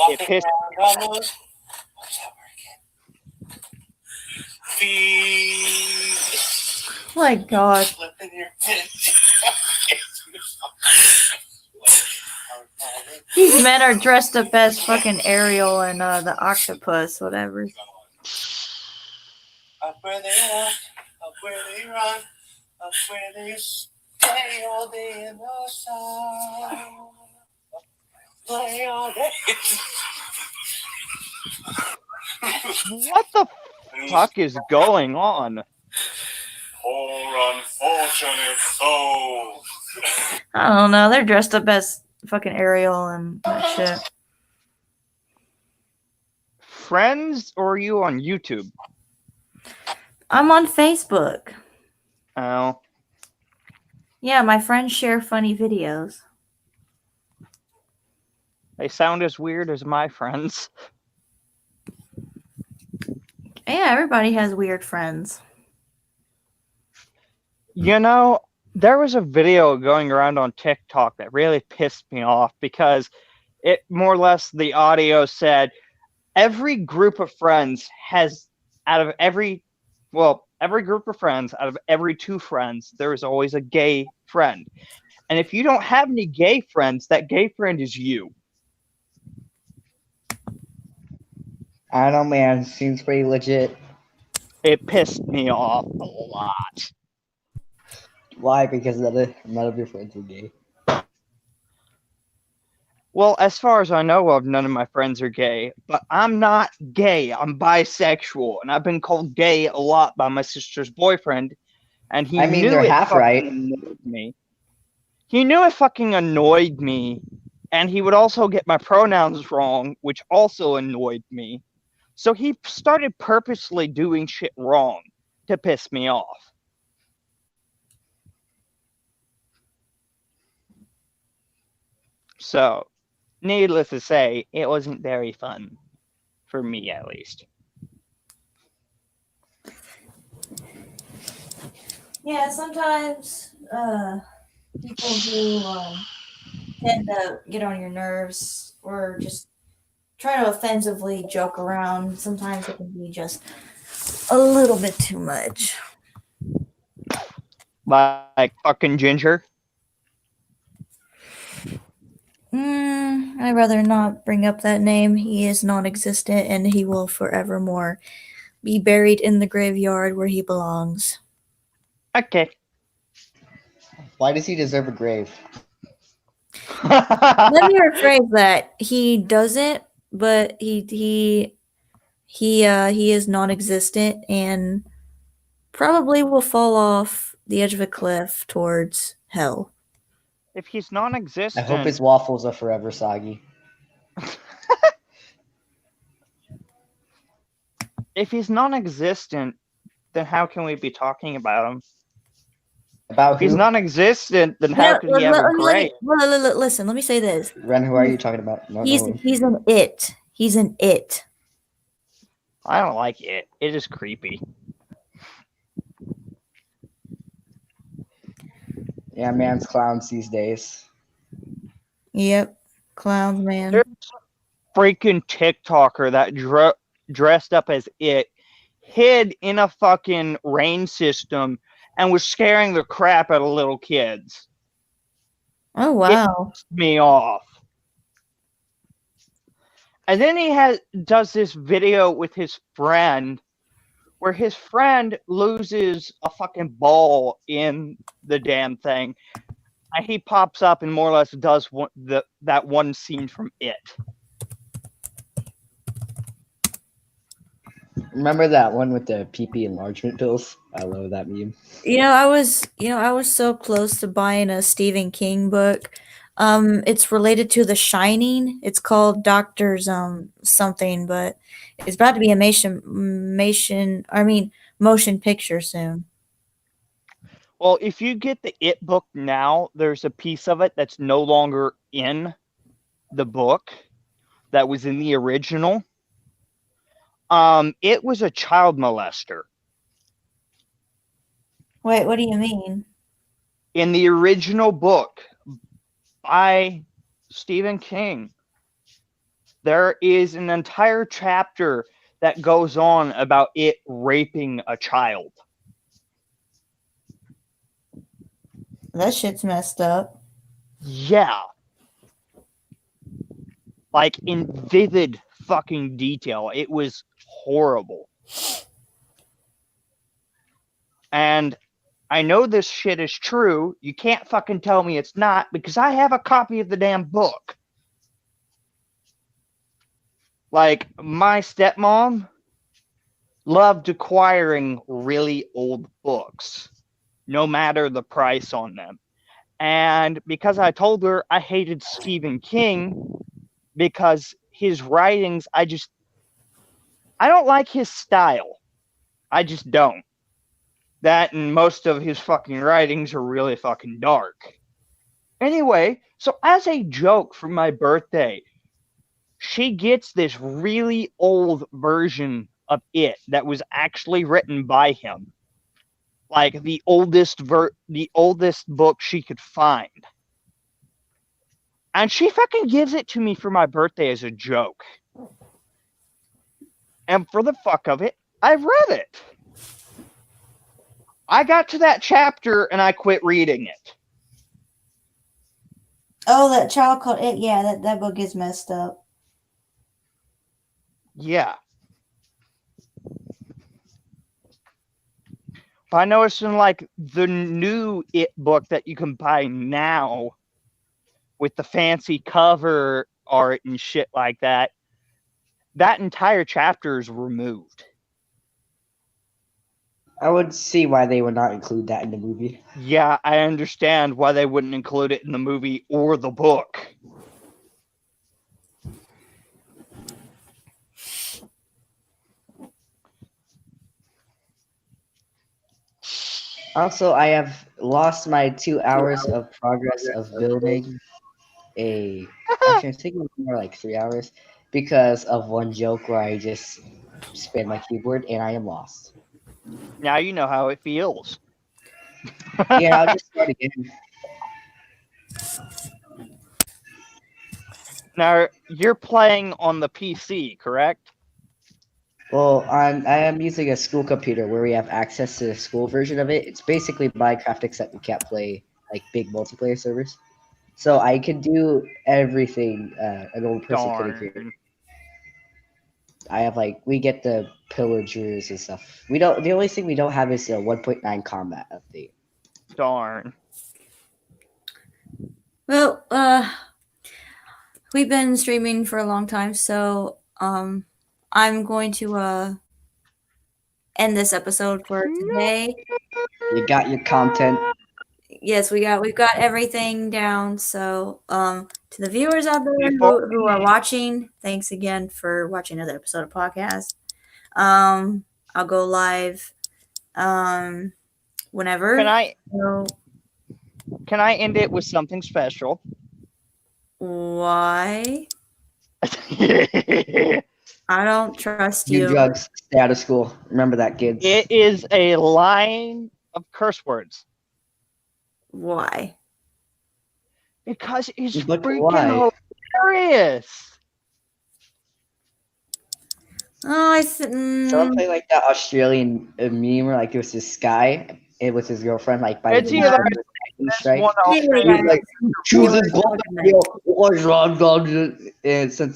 It pissed me off. My God. These men are dressed up as fucking Ariel and the octopus, whatever. Up where they walk, up where they run, up where they stay all day in the sun. Play all day. What the fuck is going on? Poor unfortunate souls. I don't know. They're dressed up as fucking Ariel and that shit. Friends, or are you on YouTube? I'm on Facebook. Oh. Yeah, my friends share funny videos. They sound as weird as my friends. Yeah, everybody has weird friends. You know, there was a video going around on TikTok that really pissed me off because it more or less the audio said every group of friends has every group of friends, out of every 2 friends, there is always a gay friend. And if you don't have any gay friends, that gay friend is you. I don't know, man. Seems pretty legit. It pissed me off a lot. Why? Because none of your friends are gay. Well, as far as I know of, none of my friends are gay, but I'm not gay. I'm bisexual, and I've been called gay a lot by my sister's boyfriend, and he knew they're it half fucking right. annoyed me. He knew it fucking annoyed me, and he would also get my pronouns wrong, which also annoyed me. So he started purposely doing shit wrong to piss me off. So, needless to say, it wasn't very fun. For me, at least. Yeah, sometimes people who tend to get on your nerves or just try to offensively joke around, sometimes it can be just a little bit too much. Like fucking Ginger? I'd rather not bring up that name. He is non-existent and he will forevermore be buried in the graveyard where he belongs. Okay. Why does he deserve a grave? Let me rephrase that. He doesn't, but he is non-existent and probably will fall off the edge of a cliff towards hell. If he's I non-existent, hope his waffles are forever soggy. if he's non-existent, then how can we be talking about him? About If he's who? non-existent, then how could he have a grave? Listen, let me say this. Ren, who are you talking about? No, He's an it. He's an it. I don't like it. It is creepy. Yeah, man's clowns these days. Yep. Clowns, man. There's a freaking TikToker that dressed up as it, hid in a fucking rain system, and was scaring the crap out of little kids. Oh, wow. It pissed me off. And then he does this video with his friend where his friend loses a fucking ball in the damn thing. And he pops up and more or less does that one scene from It. Remember that one with the PP enlargement pills? I love that meme. I was so close to buying a Stephen King book. It's related to The Shining. It's called Doctor's something, but it's about to be a motion picture soon. Well, if you get the It book now, there's a piece of it that's no longer in the book that was in the original. It was a child molester. Wait, what do you mean? In the original book by Stephen King, there is an entire chapter that goes on about it raping a child. That shit's messed up. Yeah. Like, in vivid fucking detail. It was horrible. And I know this shit is true. You can't fucking tell me it's not, because I have a copy of the damn book. Like, my stepmom loved acquiring really old books, no matter the price on them. And because I told her I hated Stephen King because his writings, I don't like his style. I just don't. That and most of his fucking writings are really fucking dark. Anyway, so as a joke for my birthday, she gets this really old version of It that was actually written by him. Like the oldest book she could find. And she fucking gives it to me for my birthday as a joke. And for the fuck of it, I read it. I got to that chapter and I quit reading it. Oh, that child called It. Yeah, that book is messed up. Yeah. But I noticed in like the new It book that you can buy now with the fancy cover art and shit like that, that entire chapter is removed. I would see why they would not include that in the movie. Yeah, I understand why they wouldn't include it in the movie or the book. Also, I have lost my 2 hours of progress of building a. Actually, I think it was more like 3 hours because of one joke where I just spin my keyboard and I am lost. Now you know how it feels. Yeah, I'll just start again. Now, you're playing on the PC, correct? Well, I am using a school computer where we have access to the school version of it. It's basically Minecraft, except we can't play like big multiplayer servers. So I can do everything an old person couldn't create. Darn. I have we get the pillagers and stuff. We don't. The only thing we don't have is the 1.9 combat update. Darn. Well, we've been streaming for a long time, so I'm going to end this episode for today. You got your content. Yes, we've got everything down. So, to the viewers out there who are watching, thanks again for watching another episode of PaWcAsT. I'll go live whenever. Can I end it with something special? Why? I don't trust Do you. drugs. Stay out of school. Remember that, kids. It is a line of curse words. Why? Because it's But freaking why? hilarious. Oh, Someone play like that Australian meme where it was this guy with his girlfriend by It's the either strike. one Yeah, He was like, choose this goal. What's wrong, God? And since